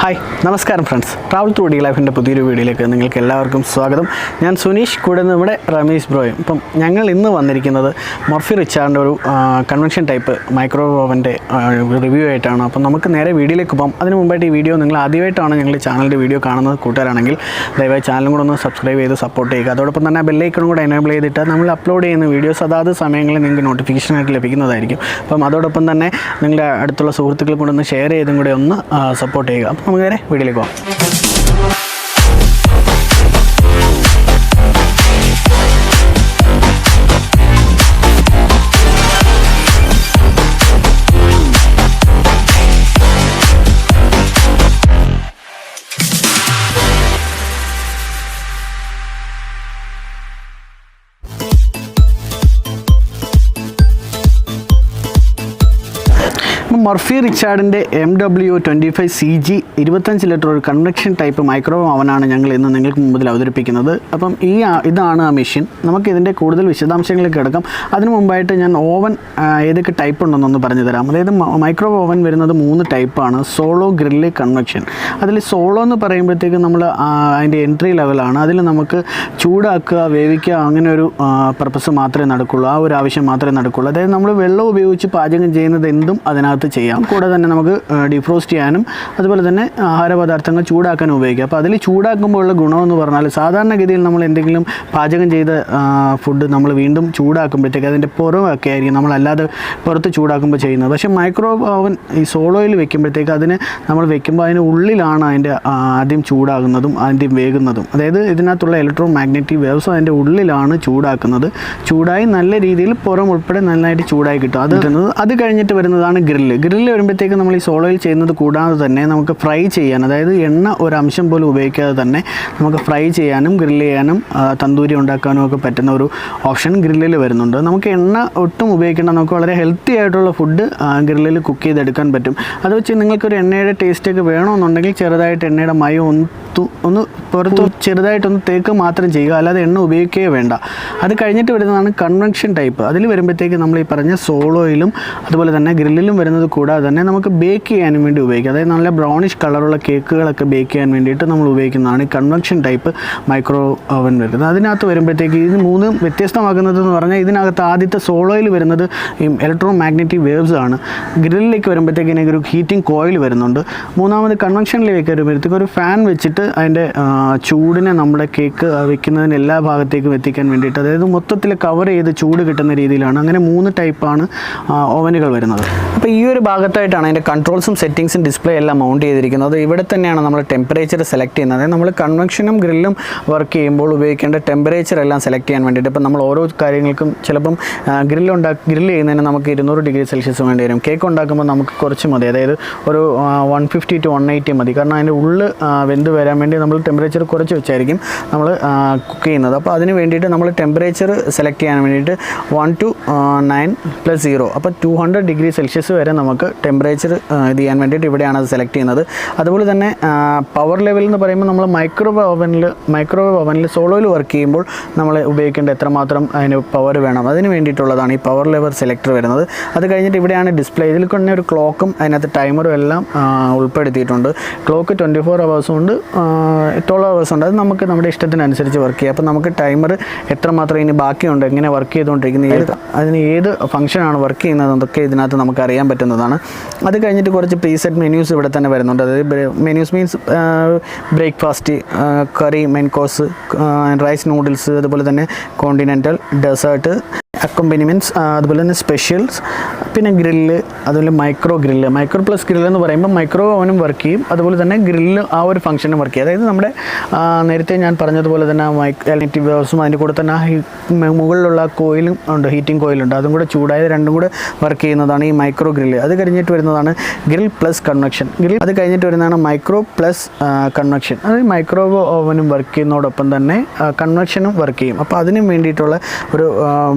Hi നമസ്കാരം friends, travel through D ലൈഫിൻ്റെ പുതിയൊരു വീഡിയോയിലേക്ക് നിങ്ങൾക്ക് എല്ലാവർക്കും സ്വാഗതം. ഞാൻ സുനീഷ്, കൂടെ നമ്മുടെ റമീസ് ബ്രോയും. ഇപ്പം ഞങ്ങൾ ഇന്ന് വന്നിരിക്കുന്നത് മോർഫി റിച്ചാർഡിൻ്റെ ഒരു കൺവെൻഷൻ ടൈപ്പ് മൈക്രോവേവ് ഓവൻ്റെ റിവ്യൂ ആയിട്ടാണ്. അപ്പം നമുക്ക് നേരെ വീഡിയോയിലേക്ക് പോകാം. അതിന് മുമ്പായിട്ട് ഈ വീഡിയോ നിങ്ങൾ ആദ്യമായിട്ടാണ് ഞങ്ങളുടെ ചാനലിൻ്റെ വീഡിയോ കാണുന്നത് കൂട്ടുകാരാണെങ്കിൽ ദയവായി ചാനലും കൂടെ ഒന്ന് സബ്സ്ക്രൈബ് ചെയ്ത് സപ്പോർട്ട് ചെയ്യുക. അതോടൊപ്പം തന്നെ ബെല്ലൈക്കണും കൂടെ എനേബിൾ ചെയ്തിട്ട് നമ്മൾ അപ്ലോഡ് ചെയ്യുന്ന വീഡിയോസ് അതാത് സമയങ്ങളിൽ നിങ്ങൾക്ക് നോട്ടിഫിക്കേഷനായിട്ട് ലഭിക്കുന്നതായിരിക്കും. അപ്പം അതോടൊപ്പം തന്നെ നിങ്ങളുടെ അടുത്തുള്ള സുഹൃത്തുക്കൾ കൂടെ ഒന്ന് ഷെയർ ചെയ്തും കൂടെ ഒന്ന് സപ്പോർട്ട് ചെയ്യുക. അപ്പം നമുക്ക് നേരെ വീഡിയോയിലേക്ക് പോകാം. മോർഫി റിച്ചാർഡിൻ്റെ MW25CG 25 ലിറ്റർ ഒരു കൺവെക്ഷൻ ടൈപ്പ് മൈക്രോവേവ് അവനാണ് ഞങ്ങൾ ഇന്ന് നിങ്ങൾക്ക് മുമ്പിൽ അവതരിപ്പിക്കുന്നത്. അപ്പം ഇതാണ് ആ മെഷീൻ. നമുക്ക് ഇതിൻ്റെ കൂടുതൽ വിശദാംശങ്ങളിലേക്ക് കിടക്കാം. അതിനു മുമ്പായിട്ട് ഞാൻ ഓവൻ ഏതൊക്കെ ടൈപ്പ് ഉണ്ടെന്നൊന്ന് പറഞ്ഞു തരാം. അതായത് മൈക്രോവേവ് ഓവൻ വരുന്നത് 3 ടൈപ്പാണ്: സോളോ, ഗ്രില്ല്, കൺവെക്ഷൻ. അതിൽ സോളോ എന്ന് പറയുമ്പോഴത്തേക്ക് നമ്മൾ അതിൻ്റെ എൻട്രി ലെവലാണ്. അതിൽ നമുക്ക് ചൂടാക്കുക, വേവിക്കുക, അങ്ങനെ ഒരു പർപ്പസ് മാത്രമേ നടക്കുള്ളൂ, ആ ഒരു ആവശ്യം മാത്രമേ നടക്കുള്ളൂ. അതായത് നമ്മൾ വെള്ളം ഉപയോഗിച്ച് പാചകം ചെയ്യുന്നത് എന്തും അതിനകത്ത് ചെയ്യാം. കൂടെ തന്നെ നമുക്ക് ഡിഫ്രോസ്റ്റ് ചെയ്യാനും അതുപോലെ തന്നെ ആഹാരപദാർത്ഥങ്ങൾ ചൂടാക്കാനും ഉപയോഗിക്കാം. അപ്പോൾ അതിൽ ചൂടാക്കുമ്പോഴുള്ള ഗുണമെന്ന് പറഞ്ഞാൽ സാധാരണഗതിയിൽ നമ്മൾ എന്തെങ്കിലും പാചകം ചെയ്ത ഫുഡ് നമ്മൾ വീണ്ടും ചൂടാക്കുമ്പോഴത്തേക്ക് അതിൻ്റെ പുറമൊക്കെ ആയിരിക്കും നമ്മളല്ലാതെ പുറത്ത് ചൂടാക്കുമ്പോൾ ചെയ്യുന്നത്. പക്ഷേ മൈക്രോവേവ് ഓവൻ ഈ സോളോയിൽ വെക്കുമ്പോഴത്തേക്ക് അതിന് നമ്മൾ വെക്കുമ്പോൾ അതിന് ഉള്ളിലാണ് അതിൻ്റെ ആദ്യം ചൂടാകുന്നതും ആദ്യം വേകുന്നതും. അതായത് ഇതിനകത്തുള്ള ഇലക്ട്രോ മാഗ്നറ്റിക് വേവ്സ് അതിൻ്റെ ഉള്ളിലാണ് ചൂടാക്കുന്നത്. ചൂടായി നല്ല രീതിയിൽ പുറം ഉൾപ്പെടെ നന്നായിട്ട് ചൂടായി കിട്ടും. അത് കഴിഞ്ഞിട്ട് വരുന്നതാണ് ഗ്രില്ല് വരുമ്പോഴത്തേക്ക് നമ്മൾ ഈ സോളോയിൽ ചെയ്യുന്നത് കൂടാതെ തന്നെ നമുക്ക് ഫ്രൈ ചെയ്യാൻ, അതായത് എണ്ണ ഒരു അംശം പോലും ഉപയോഗിക്കാതെ തന്നെ നമുക്ക് ഫ്രൈ ചെയ്യാനും ഗ്രില്ല് ചെയ്യാനും തന്തൂരി ഉണ്ടാക്കാനും ഒക്കെ പറ്റുന്ന ഒരു ഓപ്ഷൻ ഗ്രില്ലിൽ വരുന്നുണ്ട്. നമുക്ക് എണ്ണ ഒട്ടും ഉപയോഗിക്കേണ്ട, നമുക്ക് വളരെ ഹെൽത്തി ആയിട്ടുള്ള ഫുഡ് ഗ്രില്ലിൽ കുക്ക് ചെയ്തെടുക്കാൻ പറ്റും. അത് വെച്ച് നിങ്ങൾക്കൊരു എണ്ണയുടെ ടേസ്റ്റൊക്കെ വേണമെന്നുണ്ടെങ്കിൽ ചെറുതായിട്ട് എണ്ണയുടെ മയം ഒന്ന് പുറത്ത് ചെറുതായിട്ടൊന്ന് തേക്ക് മാത്രം ചെയ്യുക, അല്ലാതെ എണ്ണ ഉപയോഗിക്കുകയേ വേണ്ട. അത് കഴിഞ്ഞിട്ട് വരുന്നതാണ് കൺവെക്ഷൻ ടൈപ്പ്. അതിൽ വരുമ്പോഴത്തേക്ക് നമ്മൾ ഈ പറഞ്ഞ സോളോയിലും അതുപോലെ തന്നെ ഗ്രില്ലിലും വരുന്നത് കൂടാതെ തന്നെ നമുക്ക് ബേക്ക് ചെയ്യാനും വേണ്ടി ഉപയോഗിക്കാം. അതായത് നല്ല ബ്രൗണിഷ് കളറുള്ള കേക്കുകളൊക്കെ ബേക്ക് ചെയ്യാൻ വേണ്ടിയിട്ട് നമ്മൾ ഉപയോഗിക്കുന്നതാണ് ഈ കൺവെക്ഷൻ ടൈപ്പ് മൈക്രോ ഓവൻ വരുന്നത്. അതിനകത്ത് വരുമ്പോഴത്തേക്ക് ഇത് 3 വ്യത്യസ്തമാക്കുന്നതെന്ന് പറഞ്ഞാൽ ഇതിനകത്ത് ആദ്യത്തെ സോളോയിൽ വരുന്നത് ഈ ഇലക്ട്രോ മാഗ്നറ്റിക് വേവ്സ് ആണ്. ഗ്രില്ലിലേക്ക് വരുമ്പോഴത്തേക്ക് ഇതിനൊരു ഹീറ്റിംഗ് കോയിൽ വരുന്നുണ്ട്. മൂന്നാമത് കൺവെക്ഷനിലേക്ക് വരുമ്പോഴത്തേക്ക് ഒരു ഫാൻ വെച്ചിട്ട് അതിൻ്റെ ചൂടിനെ നമ്മുടെ കേക്ക് വെക്കുന്നതിന് എല്ലാ ഭാഗത്തേക്കും എത്തിക്കാൻ വേണ്ടിയിട്ട്, അതായത് മൊത്തത്തിൽ കവർ ചെയ്ത് ചൂട് കിട്ടുന്ന രീതിയിലാണ്. അങ്ങനെ 3 ടൈപ്പാണ് ഓവനുകൾ വരുന്നത്. അപ്പോൾ ഈ ഒരു ഭാഗത്തായിട്ടാണ് അതിൻ്റെ കൺട്രോൾസും സെറ്റിങ്സും ഡിസ്പ്ലേ എല്ലാം മൗണ്ട് ചെയ്തിരിക്കുന്നത്. ഇവിടെ തന്നെയാണ് നമ്മൾ ടെമ്പറേച്ചർ സെലക്ട് ചെയ്യുന്നത്. അതായത് നമ്മൾ കൺവെക്ഷനും ഗ്രില്ലും വർക്ക് ചെയ്യുമ്പോൾ ഉപയോഗിക്കേണ്ട ടെമ്പറേച്ചർ എല്ലാം സെലക്ട് ചെയ്യാൻ വേണ്ടിയിട്ട്. ഇപ്പം നമ്മൾ ഓരോ കാര്യങ്ങൾക്കും ചിലപ്പം ഗ്രില്ല് ചെയ്യുന്നതിന് നമുക്ക് 200 ഡിഗ്രി സെൽഷ്യസ് വേണ്ടി വരും. കേക്ക് ഉണ്ടാക്കുമ്പോൾ നമുക്ക് കുറച്ച് മതി, അതായത് ഒരു 150 to 180 മതി. കാരണം അതിൻ്റെ ഉള്ളിൽ വെന്ത് വരാൻ വേണ്ടി നമ്മൾ ടെമ്പറേച്ചർ കുറച്ച് വെച്ചായിരിക്കും നമ്മൾ കുക്ക് ചെയ്യുന്നത്. അപ്പോൾ അതിന് വേണ്ടിയിട്ട് നമ്മൾ ടെമ്പറേച്ചർ സെലക്ട് ചെയ്യാൻ വേണ്ടിയിട്ട് 1 to 9+0, അപ്പോൾ 200 ഡിഗ്രി സെൽഷ്യസ് വരെ നമുക്ക് ടെമ്പറേച്ചർ ഇത് ചെയ്യാൻ വേണ്ടിയിട്ട് ഇവിടെയാണ് അത് സെലക്ട് ചെയ്യുന്നത്. അതുപോലെ തന്നെ പവർ ലെവൽ എന്ന് പറയുമ്പോൾ നമ്മൾ മൈക്രോവേവ് ഓവനിൽ സോളോയിൽ വർക്ക് ചെയ്യുമ്പോൾ നമ്മൾ ഉപയോഗിക്കേണ്ട എത്രമാത്രം അതിന് പവർ വേണം, അതിന് വേണ്ടിയിട്ടുള്ളതാണ് ഈ പവർ ലെവൽ സെലക്ടർ വരുന്നത്. അത് കഴിഞ്ഞിട്ട് ഇവിടെയാണ് ഡിസ്പ്ലേ. ഇതിൽ തന്നെ ഒരു ക്ലോക്കും അതിനകത്ത് ടൈമറും എല്ലാം ഉൾപ്പെടുത്തിയിട്ടുണ്ട്. ക്ലോക്ക് 24 hours ഉണ്ട്, 12 hours ഉണ്ട്. അത് നമുക്ക് നമ്മുടെ ഇഷ്ടത്തിനനുസരിച്ച് വർക്ക് ചെയ്യാം. അപ്പോൾ നമുക്ക് ടൈമർ എത്രമാത്രം ഇനി ബാക്കിയുണ്ട്, എങ്ങനെ വർക്ക് ചെയ്തുകൊണ്ടിരിക്കുന്നത്, അതിന് ഏത് ഫംഗ്ഷനാണ് വർക്ക് ചെയ്യുന്നത് എന്നൊക്കെ ഇതിനകത്ത് നമുക്ക് അറിയാൻ പറ്റുന്നതാണ്. അത് കഴിഞ്ഞിട്ട് കുറച്ച് പ്രീസെറ്റ് മെനൂസ് ഇവിടെ തന്നെ വരുന്നുണ്ട്. അതായത് മെനൂസ് മീൻസ് ബ്രേക്ക്ഫാസ്റ്റ്, കറി, മെയിൻ കോഴ്സ്, റൈസ് നൂഡിൽസ്, അതുപോലെ തന്നെ കോണ്ടിനെൻ്റൽ, ഡെസേർട്ട്, അക്കോമ്പനിമെൻറ്റ്സ്, അതുപോലെ തന്നെ സ്പെഷ്യൽസ്, പിന്നെ ഗ്രില്ല്, അതുപോലെ മൈക്രോ പ്ലസ് ഗ്രില്ല് എന്ന് പറയുമ്പോൾ മൈക്രോ ഓവനും വർക്ക് ചെയ്യും, അതുപോലെ തന്നെ ഗ്രില്ല് ആ ഒരു ഫംഗ്ഷനും വർക്ക് ചെയ്യും. അതായത് നമ്മുടെ നേരത്തെ ഞാൻ പറഞ്ഞതുപോലെ തന്നെ മാഗ്നറ്റിക് വേവ്സും അതിൻ്റെ കൂടെ തന്നെ മുകളിലുള്ള കോയിലും ഉണ്ട്, ഹീറ്റിംഗ് കോയിലുണ്ട്, അതും കൂടെ ചൂടായത് രണ്ടും കൂടെ വർക്ക് ചെയ്യുന്നതാണ് ഈ മൈക്രോ ഗ്രില്ല്. അത് കഴിഞ്ഞിട്ട് വരുന്നതാണ് ഗ്രിൽ പ്ലസ് കൺവെക്ഷൻ. അത് കഴിഞ്ഞിട്ട് വരുന്നതാണ് മൈക്രോ പ്ലസ് കൺവെക്ഷൻ. അത് മൈക്രോവേവ് ഓവനും വർക്ക് ചെയ്യുന്നതോടൊപ്പം തന്നെ കൺവെക്ഷനും വർക്ക് ചെയ്യും. അപ്പോൾ അതിന് വേണ്ടിയിട്ടുള്ള ഒരു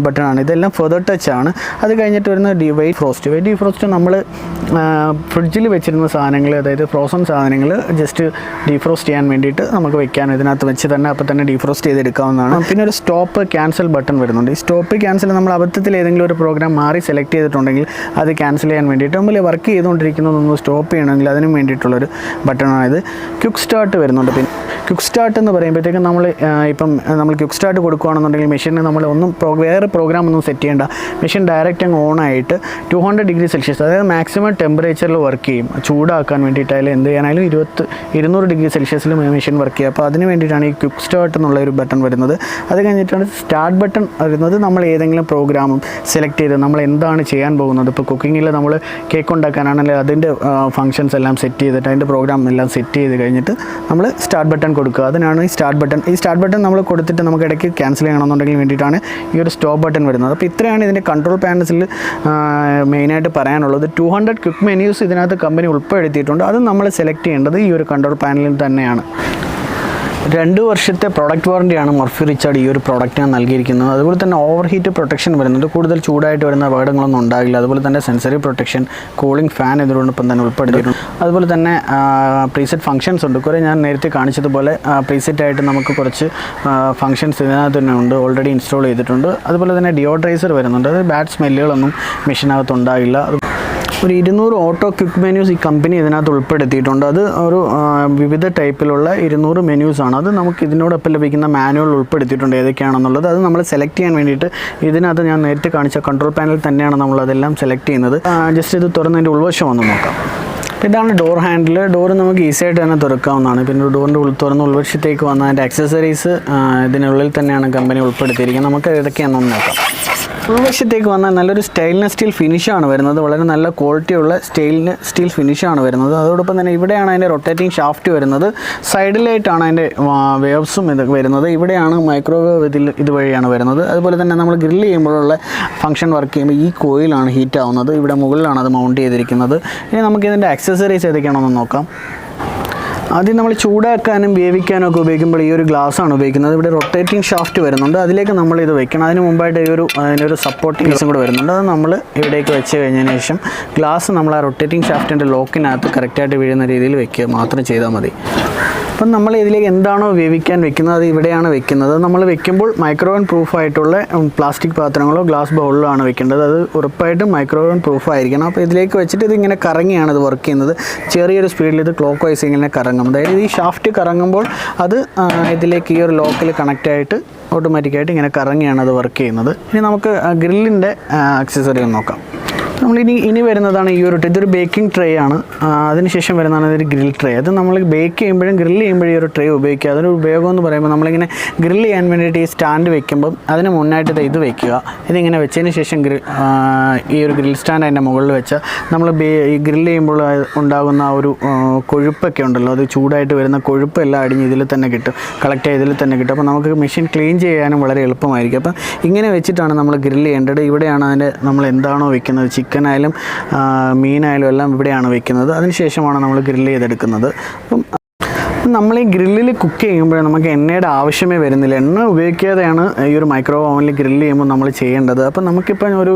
ബട്ടണാണ് ആണ്. ഇതെല്ലാം ഫെദർ ടച്ച് ആണ്. അത് കഴിഞ്ഞിട്ട് വരുന്ന വെയിറ്റ് ഫ്രോസ്റ്റ് നമ്മൾ ഫ്രിഡ്ജിൽ വെച്ചിരുന്ന സാധനങ്ങൾ, അതായത് ഫ്രോസൺ സാധനങ്ങൾ ജസ്റ്റ് ഡീഫ്രോസ്റ്റ് ചെയ്യാൻ വേണ്ടിയിട്ട് നമുക്ക് വെക്കാൻ ഇതിനകത്ത് വെച്ച് തന്നെ അപ്പോൾ തന്നെ ഡീഫ്രോസ്റ്റ് ചെയ്തെടുക്കാവുന്നതാണ്. പിന്നെ ഒരു സ്റ്റോപ്പ് ക്യാൻസൽ ബട്ടൺ വരുന്നുണ്ട്. ഈ സ്റ്റോപ്പ് ക്യാൻസൽ നമ്മൾ അബദ്ധത്തിൽ ഏതെങ്കിലും ഒരു പ്രോഗ്രാം മാറി സെലക്ട് ചെയ്തിട്ടുണ്ടെങ്കിൽ അത് ക്യാൻസൽ ചെയ്യാൻ വേണ്ടിയിട്ട് നമ്മൾ വർക്ക് ചെയ്തുകൊണ്ടിരിക്കുന്നതൊന്ന് സ്റ്റോപ്പ് ചെയ്യണമെങ്കിൽ അതിന് വേണ്ടിയിട്ടുള്ളൊരു ബട്ടണാണിത്. ക്വിക്ക് സ്റ്റാർട്ട് വരുന്നുണ്ട്. പിന്നെ ക്വിക്ക് സ്റ്റാർട്ട് എന്ന് പറയുമ്പോഴത്തേക്കും നമ്മൾ ക്വിക്ക് സ്റ്റാർട്ട് കൊടുക്കുകയാണെന്നുണ്ടെങ്കിൽ മെഷീനിൽ നമ്മൾ വേറെ പ്രോഗ്രാം ഒന്നും സെറ്റ് ചെയ്യേണ്ട. മെഷീൻ ഡയറക്റ്റ് അങ്ങ് ഓൺ ആയിട്ട് 200 ഡിഗ്രി സെൽഷ്യസ്, അതായത് മാക്സിമം ടെമ്പറേച്ചറിൽ വർക്ക് ചെയ്യും. ചൂടാക്കാൻ വേണ്ടിയിട്ടായാലും എന്ത് ചെയ്യാനായാലും 200 ഡിഗ്രി സെൽഷ്യസിൽ മെഷീൻ വർക്ക് ചെയ്യുക. അപ്പോൾ അതിന് വേണ്ടിയിട്ടാണ് ഈ ക്വിക്ക് സ്റ്റാർട്ട് എന്നുള്ള ഒരു ബട്ടൺ വരുന്നത്. അത് കഴിഞ്ഞിട്ടാണ് സ്റ്റാർട്ട് ബട്ടൺ വരുന്നത്. നമ്മൾ ഏതെങ്കിലും പ്രോഗ്രാമും സെലക്ട് ചെയ്ത് നമ്മൾ എന്താണ് ചെയ്യാൻ പോകുന്നത്, ഇപ്പോൾ കുക്കിങ്ങിൽ നമ്മൾ കേക്ക് ഉണ്ടാക്കാനാണെങ്കിൽ അതിൻ്റെ ഫങ്ഷൻസ് എല്ലാം സെറ്റ് ചെയ്തിട്ട് അതിൻ്റെ പ്രോഗ്രാം എല്ലാം സെറ്റ് ചെയ്ത് കഴിഞ്ഞിട്ട് നമ്മൾ സ്റ്റാർട്ട് ബട്ടൺ കൊടുക്കുക. അതിനാണ് ഈ സ്റ്റാർട്ട് ബട്ടൺ. ഈ സ്റ്റാർട്ട് ബട്ടൺ നമ്മൾ കൊടുത്തിട്ട് നമുക്ക് ഇടയ്ക്ക് ക്യാൻസൽ ചെയ്യണമെന്നുണ്ടെങ്കിൽ വേണ്ടിയിട്ടാണ് ഈ ഒരു സ്റ്റോപ്പ് ബട്ടൺ വരുന്നത്. അപ്പോൾ ഇത്രയാണ് ഇതിൻ്റെ കൺട്രോൾ പാനൽസിൽ മെയിനായിട്ട് പറയാനുള്ളത്. 200 ക്വിക്ക് മെനൂസ് ഇതിനകത്ത് കമ്പനി ഉൾപ്പെടുത്തിയിട്ടുണ്ട്. അത് നമ്മൾ സെലക്ട് ചെയ്യേണ്ടത് ഈ ഒരു കൺട്രോൾ പാനലിൽ തന്നെയാണ്. 2 വർഷത്തെ പ്രോഡക്റ്റ് വാറണ്ടിയാണ് മർഫി റിച്ചാർഡ് ഈ ഒരു പ്രോഡക്റ്റിന് നൽകിയിരിക്കുന്നത്. അതുപോലെ തന്നെ ഓവർ ഹീറ്റ് പ്രൊട്ടക്ഷൻ വരുന്നുണ്ട്. കൂടുതൽ ചൂടായിട്ട് വരുന്ന അപകടങ്ങളൊന്നും ഉണ്ടാകില്ല. അതുപോലെ തന്നെ സെൻസറി പ്രൊട്ടക്ഷൻ, കൂളിംഗ് ഫാൻ ഇതിനോടൊപ്പം തന്നെ ഉൾപ്പെടുത്തിയിട്ടുണ്ട്. അതുപോലെ തന്നെ പ്രീസെറ്റ് ഫംഗ്ഷൻസ് ഉണ്ട്. കുറേ ഞാൻ നേരത്തെ കാണിച്ചതുപോലെ പ്രീസെറ്റായിട്ട് നമുക്ക് കുറച്ച് ഫംഗ്ഷൻസ് ഇതിനകത്ത് തന്നെ ഉണ്ട്, ഓൾറെഡി ഇൻസ്റ്റാൾ ചെയ്തിട്ടുണ്ട്. അതുപോലെ തന്നെ ഡിയോഡ്രൈസർ വരുന്നുണ്ട്. അത് ബാഡ് സ്മെല്ലുകളൊന്നും മെഷീനകത്ത് ഉണ്ടാകില്ല. ഒരു 200 ഓട്ടോ ക്വിക്ക് മെനൂസ് ഈ കമ്പനി ഇതിനകത്ത് ഉൾപ്പെടുത്തിയിട്ടുണ്ട്. അത് ഒരു വിവിധ ടൈപ്പിലുള്ള 200 മെനൂസാണ്. അത് നമുക്ക് ഇതിനോടൊപ്പം ലഭിക്കുന്ന മാനുവൽ ഉൾപ്പെടുത്തിയിട്ടുണ്ട് ഏതൊക്കെയാണെന്നുള്ളത്. അത് നമ്മൾ സെലക്ട് ചെയ്യാൻ വേണ്ടിയിട്ട് ഇതിനകത്ത് ഞാൻ നേരത്തെ കാണിച്ച കൺട്രോൾ പാനൽ തന്നെയാണ് നമ്മളതെല്ലാം സെലക്ട് ചെയ്യുന്നത്. ജസ്റ്റ് ഇത് തുറന്നതിൻ്റെ ഉൾവശം ഒന്ന് നോക്കാം. ഇതാണ് ഡോർ ഹാൻഡിൽ. ഡോർ നമുക്ക് ഈസി ആയിട്ട് തന്നെ തുറക്കാവുന്നതാണ്. പിന്നെ ഡോറിൻ്റെ തുറന്ന് ഉൾവശത്തേക്ക് വന്ന അതിൻ്റെ ആക്സസറീസ് ഇതിനുള്ളിൽ തന്നെയാണ് കമ്പനി ഉൾപ്പെടുത്തിയിരിക്കുന്നത്. നമുക്ക് ഏതൊക്കെയാണെന്ന് നോക്കാം. ഉൾവശത്തേക്ക് വന്നാൽ നല്ലൊരു സ്റ്റെയിൻലെസ് സ്റ്റീൽ ഫിനിഷാണ് വരുന്നത്. വളരെ നല്ല ക്വാളിറ്റിയുള്ള സ്റ്റീൽ ഫിനിഷാണ് വരുന്നത്. അതോടൊപ്പം തന്നെ ഇവിടെയാണ് അതിൻ്റെ റൊട്ടേറ്റിംഗ് ഷാഫ്റ്റ് വരുന്നത്. സൈഡിലായിട്ടാണ് അതിൻ്റെ വേവ്സും ഇതൊക്കെ വരുന്നത്. ഇവിടെയാണ് മൈക്രോവേവ് ഇതുവഴിയാണ് വരുന്നത്. അതുപോലെ തന്നെ നമ്മൾ ഗ്രില്ല് ചെയ്യുമ്പോഴുള്ള ഫംഗ്ഷൻ വർക്ക് ചെയ്യുമ്പോൾ ഈ കോയിലാണ് ഹീറ്റ് ആവുന്നത്. ഇവിടെ മുകളിലാണ് അത് മൗണ്ട് ചെയ്തിരിക്കുന്നത്. ഇനി നമുക്കിതിൻ്റെ ആക്സസറീസ് ഏതൊക്കെയാണെന്ന് നോക്കാം. ആദ്യം നമ്മൾ ചൂടാക്കാനും വേവിക്കാനും ഒക്കെ ഉപയോഗിക്കുമ്പോൾ ഈ ഒരു ഗ്ലാസ്സാണ് ഉപയോഗിക്കുന്നത്. ഇവിടെ റൊട്ടേറ്റിംഗ് ഷാഫ്റ്റ് വരുന്നുണ്ട്. അതിലേക്ക് നമ്മൾ ഇത് വെക്കണം. അതിന് മുമ്പായിട്ട് അതിനൊരു സപ്പോർട്ടിംഗ് പീസും കൂടെ വരുന്നുണ്ട്. അത് നമ്മൾ ഇവിടേക്ക് വെച്ച് കഴിഞ്ഞതിന് ശേഷം ഗ്ലാസ് നമ്മൾ ആ റൊട്ടേറ്റിംഗ് ഷാഫ്റ്റിൻ്റെ ലോക്കിനകത്ത് കറക്റ്റായിട്ട് വീഴുന്ന രീതിയിൽ വെക്കുക മാത്രം ചെയ്താൽ മതി. അപ്പം നമ്മൾ ഇതിലേക്ക് എന്താണോ വേവിക്കാൻ വെക്കുന്നത് അത് ഇവിടെയാണ് വെക്കുന്നത്. നമ്മൾ വെക്കുമ്പോൾ മൈക്രോവേവ് പ്രൂഫായിട്ടുള്ള പ്ലാസ്റ്റിക് പാത്രങ്ങളോ ഗ്ലാസ് ബൗളിലോ ആണ് വെക്കേണ്ടത്. അത് ഉറപ്പായിട്ടും മൈക്രോവേവ് പ്രൂഫായിരിക്കണം. അപ്പോൾ ഇതിലേക്ക് വെച്ചിട്ട് ഇതിങ്ങനെ കറങ്ങിയാണ് ഇത് വർക്ക് ചെയ്യുന്നത്. ചെറിയൊരു സ്പീഡിൽ ഇത് ക്ലോക്ക് വൈസ് ഇങ്ങനെ കറങ്ങും. അതായത് ഈ ഷാഫ്റ്റ് കറങ്ങുമ്പോൾ അത് ഇതിലേക്ക് ഈ ഒരു ലോക്കിൽ കണക്റ്റായിട്ട് ഓട്ടോമാറ്റിക്കായിട്ട് ഇങ്ങനെ കറങ്ങിയാണ് അത് വർക്ക് ചെയ്യുന്നത്. ഇനി നമുക്ക് ഗ്രില്ലിൻ്റെ ആക്സസറി ഒന്ന് നോക്കാം. ഇനി വരുന്നതാണ് ഈ ഒരു ഇതൊരു ബേക്കിംഗ് ട്രേ ആണ്. അതിനുശേഷം വരുന്നതാണ് ഇതൊരു ഗ്രിൽ ട്രേ. അത് നമ്മൾ ബേക്ക് ചെയ്യുമ്പോഴും ഗ്രില്ല് ചെയ്യുമ്പോഴും ഈ ഒരു ട്രേ ഉപയോഗിക്കുക. അതിന് ഉപയോഗം എന്ന് പറയുമ്പോൾ നമ്മളിങ്ങനെ ഗ്രില്ല് ചെയ്യാൻ വേണ്ടിയിട്ട് ഈ സ്റ്റാൻഡ് വെക്കുമ്പം അതിന് മുന്നായിട്ട് ഇത് വെക്കുക. ഇതിങ്ങനെ വെച്ചതിന് ശേഷം ഈ ഒരു ഗ്രിൽ സ്റ്റാൻഡ് അതിൻ്റെ മുകളിൽ വെച്ചാൽ നമ്മൾ ഈ ഗ്രില്ല് ചെയ്യുമ്പോൾ ഉണ്ടാകുന്ന ആ ഒരു കൊഴുപ്പൊക്കെ ഉണ്ടല്ലോ, അത് ചൂടായിട്ട് വരുന്ന കൊഴുപ്പ് എല്ലാം അടിഞ്ഞ് ഇതിൽ തന്നെ കിട്ടും, കളക്ട് ചെയ്ത് ഇതിൽ തന്നെ കിട്ടും. അപ്പോൾ നമുക്ക് മെഷീൻ ക്ലീൻ ചെയ്യാനും വളരെ എളുപ്പമായിരിക്കും. അപ്പം ഇങ്ങനെ വെച്ചിട്ടാണ് നമ്മൾ ഗ്രില്ല് ചെയ്യേണ്ടത്. ഇവിടെയാണ് അതിൻ്റെ നമ്മൾ എന്താണോ വെക്കുന്നത്, ചിക്കനായാലും മീനായാലും എല്ലാം ഇവിടെയാണ് വെക്കുന്നത്. അതിനുശേഷമാണ് നമ്മൾ ഗ്രില്ല് ചെയ്തെടുക്കുന്നത്. അപ്പം നമ്മൾ ഈ ഗ്രില്ലിൽ കുക്ക് ചെയ്യുമ്പോൾ നമുക്ക് എണ്ണയുടെ ആവശ്യമേ വരുന്നില്ല. എണ്ണ ഉപയോഗിക്കാതെയാണ് ഈ ഒരു മൈക്രോവേവ് ഓവനിൽ ഗ്രില്ല് ചെയ്യുമ്പോൾ നമ്മൾ ചെയ്യേണ്ടത്. അപ്പം നമുക്കിപ്പോൾ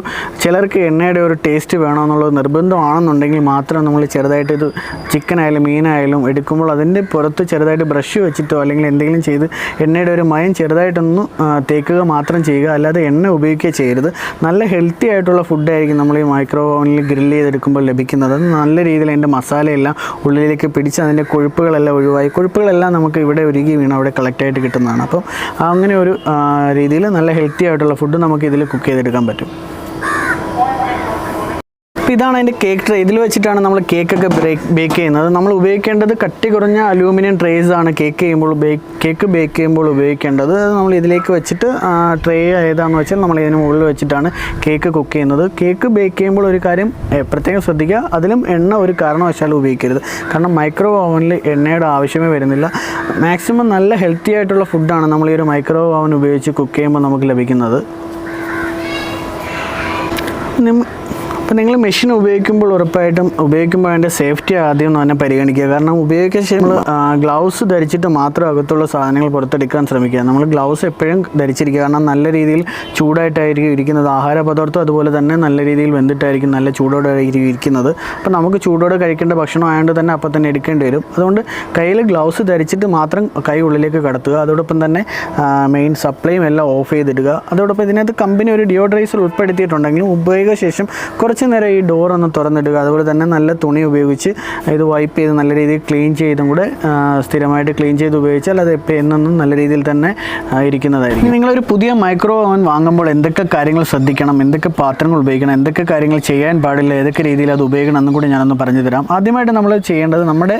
ചിലർക്ക് എണ്ണയുടെ ഒരു ടേസ്റ്റ് വേണമെന്നുള്ളത് നിർബന്ധമാണെന്നുണ്ടെങ്കിൽ മാത്രം നമ്മൾ ചെറുതായിട്ട് ഇത് ചിക്കനായാലും മീനായാലും എടുക്കുമ്പോൾ അതിൻ്റെ പുറത്ത് ചെറുതായിട്ട് ബ്രഷ് വെച്ചിട്ടോ അല്ലെങ്കിൽ എന്തെങ്കിലും ചെയ്ത് എണ്ണയുടെ ഒരു മയം ചെറുതായിട്ടൊന്ന് തേക്കുക മാത്രം ചെയ്യുക. അല്ലാതെ എണ്ണ ഉപയോഗിക്കുക ചെയ്യരുത്. നല്ല ഹെൽത്തി ആയിട്ടുള്ള ഫുഡായിരിക്കും നമ്മൾ ഈ മൈക്രോവേവ് ഓവനിൽ ഗ്രില്ല് ചെയ്തെടുക്കുമ്പോൾ ലഭിക്കുന്നത്. അത് നല്ല രീതിയിൽ അതിൻ്റെ മസാലയെല്ലാം ഉള്ളിലേക്ക് പിടിച്ച് അതിൻ്റെ കൊഴുപ്പുകളെല്ലാം ഒഴിവായി, കൊഴുപ്പുകളെല്ലാം നമുക്ക് ഇവിടെ ഉരുകി വീണ് അവിടെ കളക്റ്റായിട്ട് കിട്ടുന്നതാണ്. അപ്പം അങ്ങനെ ഒരു രീതിയിൽ നല്ല ഹെൽത്തി ആയിട്ടുള്ള ഫുഡ് നമുക്ക് ഇതിൽ കുക്ക് ചെയ്തെടുക്കാൻ പറ്റും. അപ്പോൾ ഇതാണ് അതിൻ്റെ കേക്ക് ട്രേ. ഇതിൽ വെച്ചിട്ടാണ് നമ്മൾ കേക്കൊക്കെ ബേക്ക് ചെയ്യുന്നത്. നമ്മൾ ഉപയോഗിക്കേണ്ടത് കട്ടി കുറഞ്ഞ അലൂമിനിയം ട്രേസ് ആണ് കേക്ക് ബേക്ക് ചെയ്യുമ്പോൾ ഉപയോഗിക്കേണ്ടത്. നമ്മൾ ഇതിലേക്ക് വെച്ചിട്ട് ട്രേ ഏതാണെന്ന് വെച്ചാൽ നമ്മൾ ഇതിന് മുകളിൽ വെച്ചിട്ടാണ് കേക്ക് കുക്ക് ചെയ്യുന്നത്. കേക്ക് ബേക്ക് ചെയ്യുമ്പോൾ ഒരു കാര്യം പ്രത്യേകം ശ്രദ്ധിക്കുക, അതിലും എണ്ണ ഒരു കാരണവശാലും ഉപയോഗിക്കരുത്. കാരണം മൈക്രോവേവ് ഓവനിൽ എണ്ണയുടെ ആവശ്യമേ വരുന്നില്ല. മാക്സിമം നല്ല ഹെൽത്തി ആയിട്ടുള്ള ഫുഡാണ് നമ്മൾ ഈ ഒരു മൈക്രോവേവ് ഓവൻ ഉപയോഗിച്ച് കുക്ക് ചെയ്യുമ്പോൾ നമുക്ക് ലഭിക്കുന്നത്. അപ്പോൾ നിങ്ങൾ മെഷീൻ ഉപയോഗിക്കുമ്പോൾ ഉറപ്പായിട്ടും ഉപയോഗിക്കുമ്പോൾ അതിൻ്റെ സേഫ്റ്റി ആദ്യം തന്നെ പരിഗണിക്കുക. കാരണം ഉപയോഗിക്കുന്ന ശേഷം നമ്മൾ ഗ്ലൗസ് ധരിച്ചിട്ട് മാത്രം അകത്തുള്ള സാധനങ്ങൾ പുറത്തെടുക്കാൻ ശ്രമിക്കുക. നമ്മൾ ഗ്ലൗസ് എപ്പോഴും ധരിച്ചിരിക്കുക. കാരണം നല്ല രീതിയിൽ ചൂടായിട്ടായിരിക്കും ഇരിക്കുന്നത് ആഹാര പദാർത്ഥം, അതുപോലെ തന്നെ നല്ല രീതിയിൽ വെന്തിട്ടായിരിക്കും, നല്ല ചൂടോടെ ആയിരിക്കും ഇരിക്കുന്നത്. അപ്പോൾ നമുക്ക് ചൂടോടെ കഴിക്കേണ്ട ഭക്ഷണം ആയതുകൊണ്ട് തന്നെ അപ്പോൾ തന്നെ എടുക്കേണ്ടി വരും. അതുകൊണ്ട് കയ്യിൽ ഗ്ലൗസ് ധരിച്ചിട്ട് മാത്രം കൈ ഉള്ളിലേക്ക് കടത്തുക. അതോടൊപ്പം തന്നെ മെയിൻ സപ്ലൈയും എല്ലാം ഓഫ് ചെയ്തിടുക. അതോടൊപ്പം ഇതിനകത്ത് കമ്പനി ഒരു ഡിയോഡറൈസർ ഉൾപ്പെടുത്തിയിട്ടുണ്ടെങ്കിലും ഉപയോഗശേഷം കുറച്ച് നേരം ഈ ഡോർ ഒന്ന് തുറന്നിടുക. അതുപോലെ തന്നെ നല്ല തുണി ഉപയോഗിച്ച് ഇത് വൈപ്പ് ചെയ്ത് നല്ല രീതിയിൽ ക്ലീൻ ചെയ്തും കൂടെ സ്ഥിരമായിട്ട് ക്ലീൻ ചെയ്ത് ഉപയോഗിച്ചാൽ അത് എന്നും നല്ല രീതിയിൽ തന്നെ ഇരിക്കുന്നതായിരിക്കും. നിങ്ങളൊരു പുതിയ മൈക്രോ ഓവൻ വാങ്ങുമ്പോൾ എന്തൊക്കെ കാര്യങ്ങൾ ശ്രദ്ധിക്കണം, എന്തൊക്കെ പാത്രങ്ങൾ ഉപയോഗിക്കണം, എന്തൊക്കെ കാര്യങ്ങൾ ചെയ്യാൻ പാടില്ല, ഏതൊക്കെ രീതിയിൽ അത് ഉപയോഗിക്കണം എന്നും കൂടി ഞാനൊന്ന് പറഞ്ഞു തരാം. ആദ്യമായിട്ട് നമ്മൾ ചെയ്യേണ്ടത് നമ്മുടെ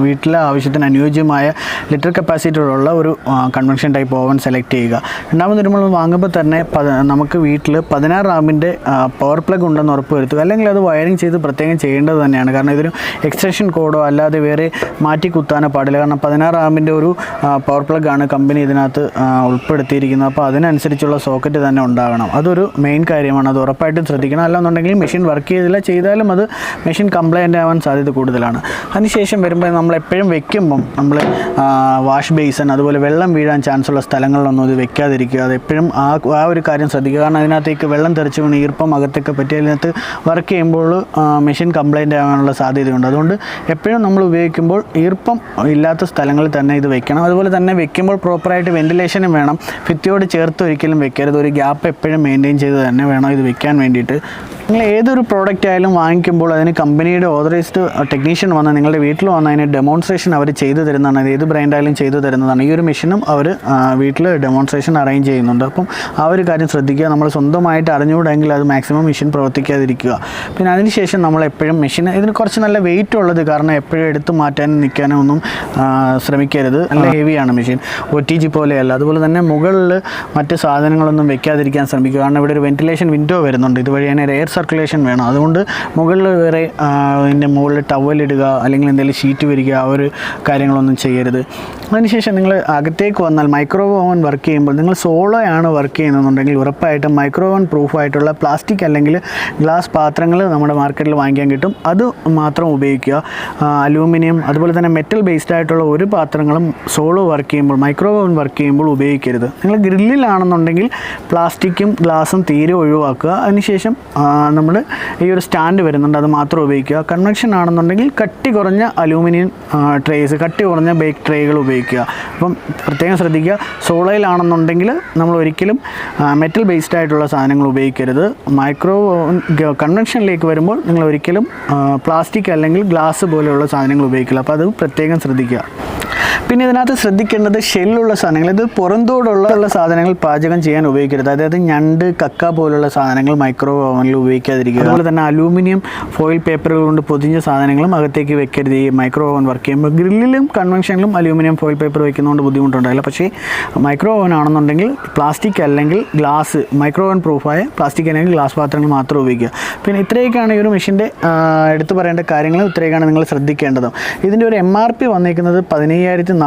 വീട്ടിലെ ആവശ്യത്തിന് അനുയോജ്യമായ ലിറ്റർ കപ്പാസിറ്റിയുള്ള ഒരു കൺവെൻഷൻ ടൈപ്പ് ഓവൻ സെലക്ട് ചെയ്യുക. രണ്ടാമത് നമ്മൾ വാങ്ങുമ്പോൾ തന്നെ നമുക്ക് വീട്ടിൽ 16 ആമ്പിൻ്റെ പവർ പ്ലഗ് ഉണ്ടെന്ന് ഉറപ്പ് വരുത്തുക. അല്ലെങ്കിൽ അത് വയറിങ് ചെയ്ത് പ്രത്യേകം ചെയ്യേണ്ടത് തന്നെയാണ്. കാരണം ഇതിന് എക്സ്റ്റൻഷൻ കോഡോ അല്ലാതെ വേറെ മാറ്റി കുത്താനോ പാടില്ല. കാരണം 16 ആമ്പിൻ്റെ ഒരു പവർ പ്ലഗാണ് കമ്പനി ഇതിനകത്ത് ഉൾപ്പെടുത്തിയിരിക്കുന്നത്. അപ്പോൾ അതിനനുസരിച്ചുള്ള സോക്കറ്റ് തന്നെ ഉണ്ടാകണം. അതൊരു മെയിൻ കാര്യമാണ്. അത് ഉറപ്പായിട്ടും ശ്രദ്ധിക്കണം. അല്ലാന്നുണ്ടെങ്കിൽ മെഷീൻ വർക്ക് ചെയ്താലും അത് മെഷീൻ കംപ്ലൈൻ്റ് ആവാൻ സാധ്യത കൂടുതലാണ്. അതിനുശേഷം വരുമ്പോൾ നമ്മൾ എപ്പോഴും വെക്കുമ്പം നമ്മൾ വാഷ് ബേസിൻ അതുപോലെ വെള്ളം വീഴാൻ ചാൻസ് ഉള്ള സ്ഥലങ്ങളിലൊന്നും ഇത് വെക്കാതിരിക്കുക. അത് എപ്പോഴും ആ ഒരു കാര്യം ശ്രദ്ധിക്കുക. കാരണം അതിനകത്തേക്ക് വെള്ളം തെറിച്ച് വീണ് ഈർപ്പം അകത്തൊക്കെ പറ്റി അതിനകത്ത് വർക്ക് ചെയ്യുമ്പോൾ മെഷീൻ കംപ്ലൈൻ്റ് ആകാനുള്ള സാധ്യതയുണ്ട്. അതുകൊണ്ട് എപ്പോഴും നമ്മൾ ഉപയോഗിക്കുമ്പോൾ ഈർപ്പം ഇല്ലാത്ത സ്ഥലങ്ങളിൽ തന്നെ ഇത് വെക്കണം. അതുപോലെ തന്നെ വെക്കുമ്പോൾ പ്രോപ്പറായിട്ട് വെന്റിലേഷനും വേണം. ഭിത്തിയോട് ചേർത്ത് ഒരിക്കലും വെക്കരുത്. ഒരു ഗ്യാപ്പ് എപ്പോഴും മെയിൻറ്റെയിൻ ചെയ്ത് തന്നെ വേണം ഇത് വെക്കാൻ വേണ്ടിയിട്ട്. നിങ്ങൾ ഏതൊരു പ്രോഡക്റ്റ് ആയാലും വാങ്ങിക്കുമ്പോൾ അതിന് കമ്പനിയുടെ ഓതറൈസ്ഡ് ടെക്നീഷ്യൻ വന്ന് നിങ്ങളുടെ വീട്ടിൽ വന്ന് അതിന് ഡെമോൺസ്ട്രേഷൻ അവർ ചെയ്തു തരുന്നതാണ്. ഏത് ബ്രാൻഡായാലും ചെയ്തു തരുന്നതാണ്. ഈ ഒരു മെഷീനും അവർ വീട്ടിൽ ഡെമോൺസ്ട്രേഷൻ അറേഞ്ച് ചെയ്യുന്നുണ്ട്. അപ്പം ആ ഒരു കാര്യം ശ്രദ്ധിക്കുക. നമ്മൾ സ്വന്തമായിട്ട് അറിഞ്ഞുകൂടെങ്കിൽ അത് മാക്സിമം മെഷീൻ പ്രവർത്തിക്കാതിരിക്കുക. പിന്നെ അതിനുശേഷം നമ്മൾ എപ്പോഴും മെഷീൻ ഇതിന് കുറച്ച് നല്ല വെയിറ്റ് ഉള്ളത് കാരണം എപ്പോഴും എടുത്ത് മാറ്റാനും നിൽക്കാനും ഒന്നും ശ്രമിക്കരുത്. നല്ല ഹെവിയാണ് മെഷീൻ, OTG പോലെയല്ല. അതുപോലെ തന്നെ മുകളിൽ മറ്റ് സാധനങ്ങളൊന്നും വെക്കാതിരിക്കാൻ ശ്രമിക്കുക. കാരണം ഇവിടെ ഒരു വെന്റിലേഷൻ വിൻഡോ വരുന്നുണ്ട്. ഇതുവഴി തന്നെ എയർ സർക്കുലേഷൻ വേണം. അതുകൊണ്ട് മുകളിൽ വേറെ അതിൻ്റെ മുകളിൽ ടവലിടുക അല്ലെങ്കിൽ എന്തെങ്കിലും ഷീറ്റ് വിരിക്കുക, ആ ഒരു കാര്യങ്ങളൊന്നും ചെയ്യരുത്. അതിനുശേഷം നിങ്ങൾ അകത്തേക്ക് വന്നാൽ മൈക്രോ ഓവൻ വർക്ക് ചെയ്യുമ്പോൾ നിങ്ങൾ സോളോ ആണ് വർക്ക് ചെയ്യുന്നതെന്നുണ്ടെങ്കിൽ ഉറപ്പായിട്ടും മൈക്രോ ഓവൻ പ്രൂഫായിട്ടുള്ള പ്ലാസ്റ്റിക് അല്ലെങ്കിൽ ഗ്ലാസ് പാത്രങ്ങൾ നമ്മുടെ മാർക്കറ്റിൽ വാങ്ങിക്കാൻ കിട്ടും. അത് മാത്രം ഉപയോഗിക്കുക. അലൂമിനിയം അതുപോലെ തന്നെ മെറ്റൽ ബേസ്ഡ് ആയിട്ടുള്ള ഒരു പാത്രങ്ങളും സോളോ വർക്ക് ചെയ്യുമ്പോൾ മൈക്രോ ഓവൻ വർക്ക് ചെയ്യുമ്പോൾ ഉപയോഗിക്കരുത്. നിങ്ങൾ ഗ്രില്ലിലാണെന്നുണ്ടെങ്കിൽ പ്ലാസ്റ്റിക്കും ഗ്ലാസും തീരെ ഒഴിവാക്കുക. അതിനുശേഷം നമ്മൾ ഈ ഒരു സ്റ്റാൻഡ് വരുന്നുണ്ട്, അത് മാത്രം ഉപയോഗിക്കുക. കൺവെൻഷൻ ആണെന്നുണ്ടെങ്കിൽ കട്ടി കുറഞ്ഞ അലൂമിനിയം ട്രേസ്, കട്ടി കുറഞ്ഞ ബേക്ക് ട്രേകൾ ഉപയോഗിക്കുക. അപ്പം പ്രത്യേകം ശ്രദ്ധിക്കുക. സോളോയിലാണെന്നുണ്ടെങ്കിൽ നമ്മൾ ഒരിക്കലും മെറ്റൽ ബേസ്ഡ് ആയിട്ടുള്ള സാധനങ്ങൾ ഉപയോഗിക്കരുത്. മൈക്രോ കൺവെൻഷനിലേക്ക് വരുമ്പോൾ നിങ്ങൾ ഒരിക്കലും പ്ലാസ്റ്റിക് അല്ലെങ്കിൽ ഗ്ലാസ് പോലെയുള്ള സാധനങ്ങൾ ഉപയോഗിക്കില്ല. അപ്പോൾ അത് പ്രത്യേകം ശ്രദ്ധിക്കുക. പിന്നെ ഇതിനകത്ത് ശ്രദ്ധിക്കേണ്ടത് ഷെല്ലുള്ള സാധനങ്ങൾ, ഇത് പുറന്തോടുള്ള സാധനങ്ങൾ പാചകം ചെയ്യാൻ ഉപയോഗിക്കരുത്. അതായത് ഞണ്ട്, കക്ക പോലുള്ള സാധനങ്ങൾ മൈക്രോ ഓവനിൽ ഉപയോഗിക്കാതിരിക്കുക. അതുപോലെ തന്നെ അലൂമിനിയം ഫോയിൽ പേപ്പറുകൾ കൊണ്ട് പൊതിഞ്ഞ സാധനങ്ങളും അകത്തേക്ക് വെക്കരുത്. ഈ മൈക്രോ ഓവൻ വർക്ക് ചെയ്യുമ്പോൾ ഗ്രില്ലിലും കൺവെൻഷനിലും അലൂമിനിയം ഫോയിൽ പേപ്പർ വയ്ക്കുന്നതുകൊണ്ട് ബുദ്ധിമുട്ടുണ്ടായില്ല. പക്ഷേ മൈക്രോ ഓവൻ ആണെന്നുണ്ടെങ്കിൽ പ്ലാസ്റ്റിക് അല്ലെങ്കിൽ ഗ്ലാസ്, മൈക്രോ ഓവൻ പ്രൂഫായ പ്ലാസ്റ്റിക് അല്ലെങ്കിൽ ഗ്ലാസ് പാത്രങ്ങൾ മാത്രം ഉപയോഗിക്കുക. പിന്നെ ഇത്രയൊക്കെയാണ് ഈ ഒരു മെഷീൻ്റെ എടുത്തു പറയേണ്ട കാര്യങ്ങൾ. ഇത്രയൊക്കെയാണ് നിങ്ങൾ ശ്രദ്ധിക്കേണ്ടത്. ഇതിൻ്റെ ഒരു MRP വന്നിരിക്കുന്നത് 15,495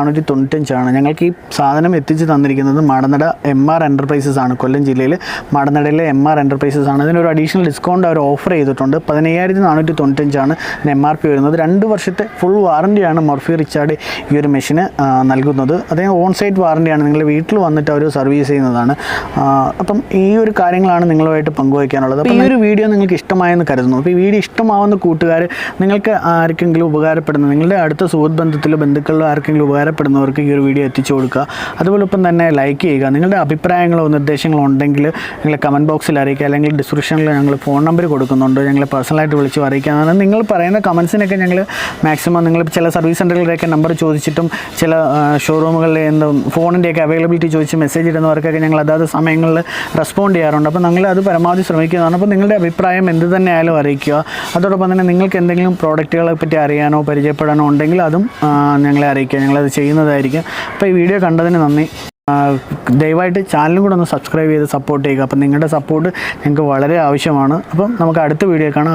ഞങ്ങൾക്ക് ഈ സാധനം എത്തിച്ച് തന്നിരിക്കുന്നത് മടനട MR എൻ്റർപ്രൈസസ് ആണ്. കൊല്ലം ജില്ലയിൽ മടനടയിലെ MR എൻ്റർപ്രൈസസ് ആണ്. ഇതിനൊരു അഡീഷണൽ ഡിസ്കൗണ്ട് അവർ ഓഫർ ചെയ്തിട്ടുണ്ട്. 15,495 MRP വരുന്നത്. 2 വർഷത്തെ ഫുൾ വാറൻറ്റിയാണ് മോർഫി റിച്ചാർഡ് ഈ ഒരു മെഷീന് നൽകുന്നത്. അതേ ഓൺ സൈറ്റ് വാറൻറ്റിയാണ്. നിങ്ങളുടെ വീട്ടിൽ വന്നിട്ട് അവർ സർവീസ് ചെയ്യുന്നതാണ്. അപ്പം ഈ ഒരു കാര്യങ്ങളാണ് നിങ്ങളുമായിട്ട് പങ്കുവയ്ക്കാനുള്ളത്. അപ്പോൾ ഈ ഒരു വീഡിയോ നിങ്ങൾക്ക് ഇഷ്ടമായെന്ന് കരുതുന്നു. അപ്പോൾ ഈ വീഡിയോ ഇഷ്ടമാവുന്ന കൂട്ടുകാർ, നിങ്ങൾക്ക് ആർക്കെങ്കിലും ഉപകാരപ്പെടുന്ന, നിങ്ങളുടെ അടുത്ത സുഹൃത്ത് ബന്ധത്തിലോ ബന്ധുക്കളിലോ ആർക്കെങ്കിലും ഉപകാരപ്പെടുന്നവർക്ക് ഈ ഒരു വീഡിയോ എത്തിച്ചു കൊടുക്കുക. അതുപോലൊപ്പം തന്നെ ലൈക്ക് ചെയ്യുക. നിങ്ങളുടെ അഭിപ്രായങ്ങളോ നിർദ്ദേശങ്ങളോ ഉണ്ടെങ്കിൽ നിങ്ങൾ കമൻറ്റ് ബോക്സിൽ അറിയിക്കുക. അല്ലെങ്കിൽ ഡിസ്ക്രിപ്ഷനിൽ ഞങ്ങൾ ഫോൺ നമ്പർ കൊടുക്കുന്നുണ്ട്, ഞങ്ങൾ പേഴ്സണലായിട്ട് വിളിച്ച് അറിയിക്കുക. നിങ്ങൾ പറയുന്ന കമൻസിനൊക്കെ ഞങ്ങൾ മാക്സിമം, നിങ്ങൾ ചില സർവീസ് സെൻ്ററുകളുടെയൊക്കെ നമ്പർ ചോദിച്ചിട്ടും ചില ഷോറൂമുകളിലെ ഫോണിൻ്റെയൊക്കെ അവൈലബിലിറ്റി ചോദിച്ച് മെസ്സേജ് ഇടുന്നവർക്കൊക്കെ ഞങ്ങൾ അതാത് സമയങ്ങളിൽ റെസ്പോണ്ട് ചെയ്യാറുണ്ട്. അപ്പോൾ നിങ്ങൾ അത് പരമാവധി ശ്രമിക്കുന്നതാണ്. അപ്പോൾ നിങ്ങളുടെ അഭിപ്രായം എന്ത് തന്നെ ആയാലും അറിയിക്കുക. അതോടൊപ്പം തന്നെ നിങ്ങൾക്ക് എന്തെങ്കിലും പ്രോഡക്റ്റുകളെ പറ്റി അറിയാനോ പരിചയപ്പെടാനോ ഉണ്ടെങ്കിൽ അതും ഞങ്ങളെ അറിയിക്കുക. ഞങ്ങളത് ചെയ്യുന്നതായിരിക്കും. അപ്പോൾ ഈ വീഡിയോ കണ്ടതിന് നന്ദി. ദയവായിട്ട് ചാനലും കൂടെ ഒന്ന് സബ്സ്ക്രൈബ് ചെയ്ത് സപ്പോർട്ട് ചെയ്യുക. അപ്പം നിങ്ങളുടെ സപ്പോർട്ട് ഞങ്ങൾക്ക് വളരെ ആവശ്യമാണ്. അപ്പം നമുക്ക് അടുത്ത വീഡിയോ കാണാം.